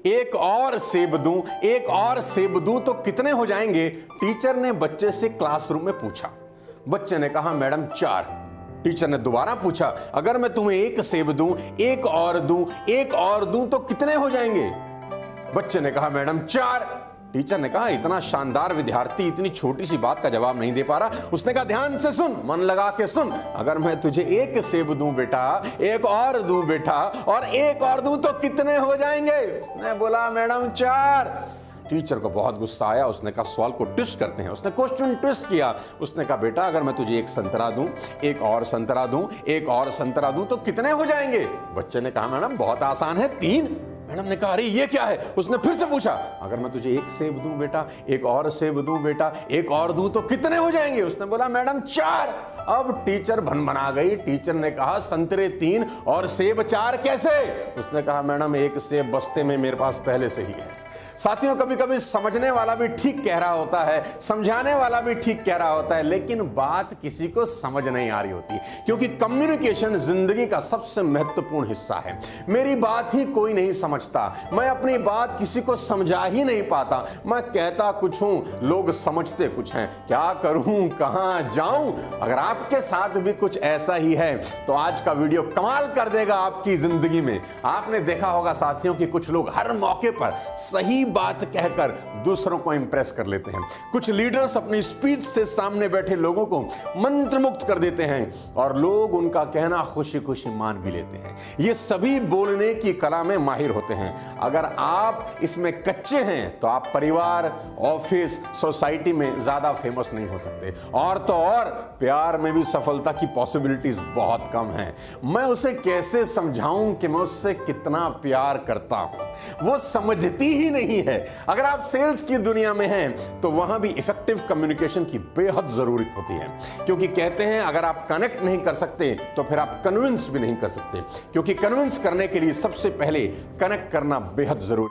एक और सेब दूं, एक और सेब दूं तो कितने हो जाएंगे? टीचर ने बच्चे से क्लासरूम में पूछा। बच्चे ने कहा मैडम 4। टीचर ने दोबारा पूछा, अगर मैं तुम्हें एक सेब दूं, एक और दूं, एक और दूं तो कितने हो जाएंगे? बच्चे ने कहा मैडम 4। टीचर ने कहा इतना शानदार विद्यार्थी इतनी छोटी सी बात का जवाब नहीं दे पा रहा। उसने कहा ध्यान से सुन, मन लगा के सुन, अगर मैं तुझे एक सेब दूं बेटा, एक और दूं बेटा, और एक और दूं तो कितने हो जाएंगे? उसने बोला मैडम 4। टीचर को बहुत गुस्सा आया। उसने कहा सवाल को ट्विस्ट करते हैं। उसने क्वेश्चन ट्विस्ट किया। उसने कहा बेटा अगर मैं तुझे एक संतरा दूं, एक और संतरा दूं, एक और संतरा दूं तो कितने हो जाएंगे? बच्चे ने कहा मैडम बहुत आसान है, 3। मैडम ने कहा अरे ये क्या है? उसने फिर से पूछा, अगर मैं तुझे एक सेब दूं बेटा, एक और सेब दूं बेटा, एक और दूं तो कितने हो जाएंगे? उसने बोला मैडम 4। अब टीचर भनभना गई। टीचर ने कहा संतरे 3 और सेब 4 कैसे? उसने कहा मैडम एक सेब बस्ते में मेरे पास पहले से ही है। साथियों कभी कभी समझने वाला भी ठीक कह रहा होता है, समझाने वाला भी ठीक कह रहा होता है, लेकिन बात किसी को समझ नहीं आ रही होती, क्योंकि कम्युनिकेशन जिंदगी का सबसे महत्वपूर्ण हिस्सा है। मेरी बात ही कोई नहीं समझता, मैं अपनी बात किसी को समझा ही नहीं पाता, मैं कहता कुछ हूं, लोग समझते कुछ हैं, क्या करूं, कहां जाऊं? अगर आपके साथ भी कुछ ऐसा ही है तो आज का वीडियो कमाल कर देगा आपकी जिंदगी में। आपने देखा होगा साथियों कि कुछ लोग हर मौके पर सही बात कहकर दूसरों को इंप्रेस कर लेते हैं। कुछ लीडर्स अपनी स्पीच से सामने बैठे लोगों को मंत्रमुग्ध कर देते हैं और लोग उनका कहना खुशी खुशी मान भी लेते हैं। ये सभी बोलने की कला में माहिर होते हैं। अगर आप इसमें कच्चे हैं तो आप परिवार, ऑफिस, सोसाइटी में ज्यादा फेमस नहीं हो सकते। और तो और प्यार में भी सफलता की पॉसिबिलिटीज बहुत कम है। मैं उसे कैसे समझाऊं कि मैं उससे कितना प्यार करता हूं? वो समझती ही नहीं है। अगर आप सेल्स की दुनिया में हैं तो वहां भी इफेक्टिव कम्युनिकेशन की बेहद जरूरत होती है, क्योंकि कहते हैं अगर आप कनेक्ट नहीं कर सकते तो फिर आप कन्विंस भी नहीं कर सकते, क्योंकि कन्विंस करने के लिए सबसे पहले कनेक्ट करना बेहद जरूरी।